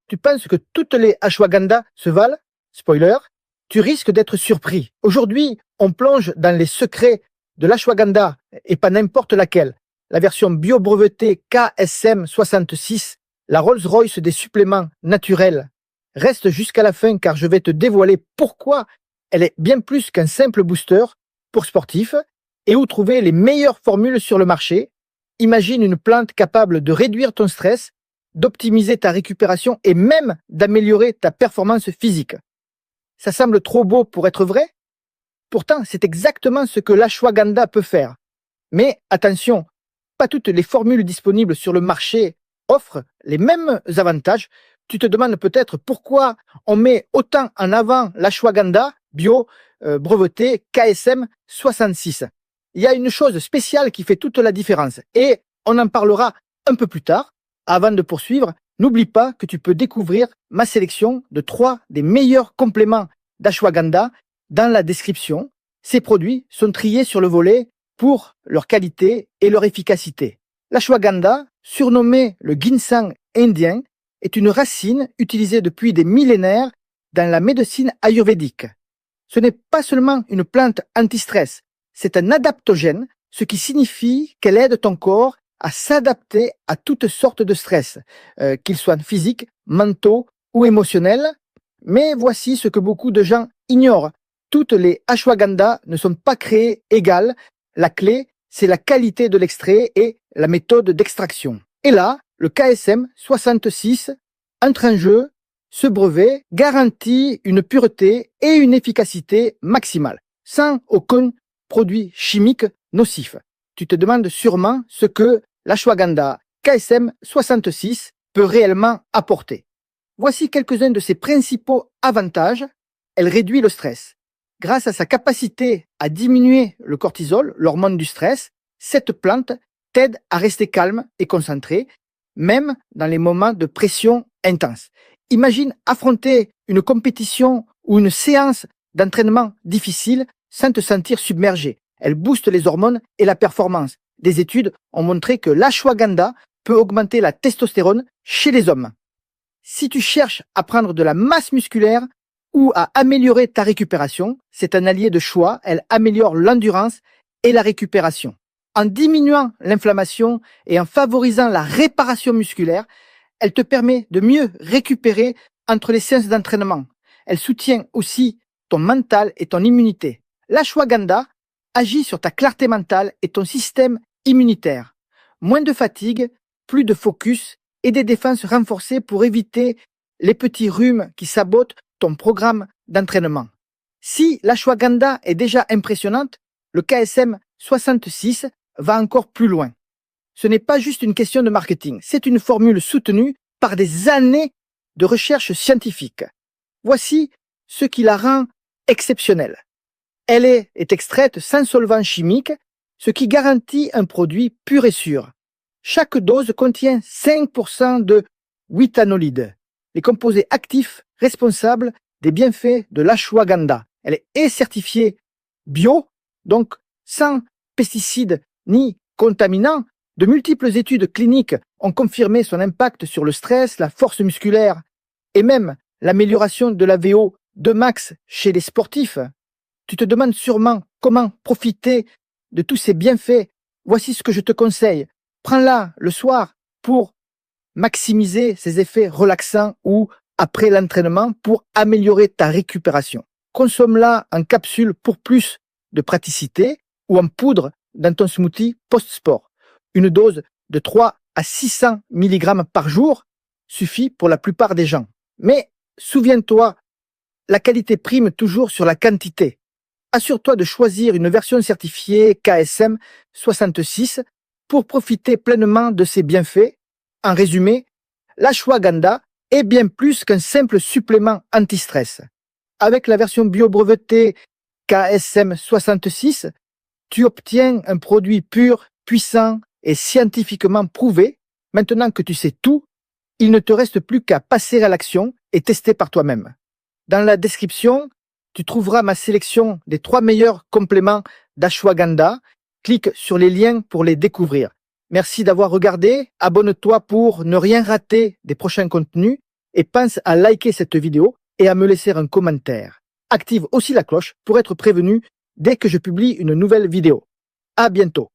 Tu penses que toutes les ashwagandha se valent? Spoiler, tu risques d'être surpris. Aujourd'hui, on plonge dans les secrets de l'ashwagandha et pas n'importe laquelle. La version bio-brevetée KSM 66, la Rolls-Royce des suppléments naturels. Reste jusqu'à la fin car je vais te dévoiler pourquoi elle est bien plus qu'un simple booster pour sportifs et où trouver les meilleures formules sur le marché. Imagine une plante capable de réduire ton stress, d'optimiser ta récupération et même d'améliorer ta performance physique. Ça semble trop beau pour être vrai? Pourtant, c'est exactement ce que l'ashwagandha peut faire. Mais attention, pas toutes les formules disponibles sur le marché offrent les mêmes avantages. Tu te demandes peut-être pourquoi on met autant en avant l'ashwagandha bio breveté KSM 66. Il y a une chose spéciale qui fait toute la différence et on en parlera un peu plus tard. Avant de poursuivre, n'oublie pas que tu peux découvrir ma sélection de 3 des meilleurs compléments d'ashwagandha dans la description. Ces produits sont triés sur le volet pour leur qualité et leur efficacité. L'ashwagandha, surnommé le ginseng indien, est une racine utilisée depuis des millénaires dans la médecine ayurvédique. Ce n'est pas seulement une plante anti-stress, c'est un adaptogène, ce qui signifie qu'elle aide ton corps à s'adapter à toutes sortes de stress, qu'ils soient physiques, mentaux ou émotionnels. Mais voici ce que beaucoup de gens ignorent. Toutes les ashwagandha ne sont pas créées égales. La clé, c'est la qualité de l'extrait et la méthode d'extraction. Et là, le KSM 66 entre en jeu. Ce brevet garantit une pureté et une efficacité maximale, sans aucun produit chimique nocif. Tu te demandes sûrement ce que l'ashwagandha KSM 66 peut réellement apporter. Voici quelques-uns de ses principaux avantages. Elle réduit le stress. Grâce à sa capacité à diminuer le cortisol, l'hormone du stress, cette plante t'aide à rester calme et concentré, même dans les moments de pression intense. Imagine affronter une compétition ou une séance d'entraînement difficile sans te sentir submergé. Elle booste les hormones et la performance. Des études ont montré que l'ashwagandha peut augmenter la testostérone chez les hommes. Si tu cherches à prendre de la masse musculaire ou à améliorer ta récupération, c'est un allié de choix. Elle améliore l'endurance et la récupération. En diminuant l'inflammation et en favorisant la réparation musculaire, elle te permet de mieux récupérer entre les séances d'entraînement. Elle soutient aussi ton mental et ton immunité. L'ashwagandha agit sur ta clarté mentale et ton système immunitaire. Moins de fatigue, plus de focus et des défenses renforcées pour éviter les petits rhumes qui sabotent ton programme d'entraînement. Si l'ashwagandha est déjà impressionnante, le KSM 66 va encore plus loin. Ce n'est pas juste une question de marketing, c'est une formule soutenue par des années de recherche scientifique. Voici ce qui la rend exceptionnelle. Elle est extraite sans solvant chimique, ce qui garantit un produit pur et sûr. Chaque dose contient 5% de withanolide, les composés actifs responsables des bienfaits de l'ashwagandha. Elle est certifiée bio, donc sans pesticides ni contaminants. De multiples études cliniques ont confirmé son impact sur le stress, la force musculaire et même l'amélioration de la VO2 max chez les sportifs. Tu te demandes sûrement comment profiter de tous ces bienfaits. Voici ce que je te conseille. Prends-la le soir pour maximiser ses effets relaxants ou après l'entraînement pour améliorer ta récupération. Consomme-la en capsule pour plus de praticité ou en poudre dans ton smoothie post-sport. Une dose de 3 à 600 mg par jour suffit pour la plupart des gens. Mais souviens-toi, la qualité prime toujours sur la quantité. Assure-toi de choisir une version certifiée KSM 66 pour profiter pleinement de ses bienfaits. En résumé, l'ashwagandha est bien plus qu'un simple supplément anti-stress. Avec la version bio-brevetée KSM 66, tu obtiens un produit pur, puissant et scientifiquement prouvé. Maintenant que tu sais tout, il ne te reste plus qu'à passer à l'action et tester par toi-même. Dans la description, tu trouveras ma sélection des 3 meilleurs compléments d'ashwagandha. Clique sur les liens pour les découvrir. Merci d'avoir regardé. Abonne-toi pour ne rien rater des prochains contenus. et pense à liker cette vidéo et à me laisser un commentaire. Active aussi la cloche pour être prévenu dès que je publie une nouvelle vidéo. À bientôt.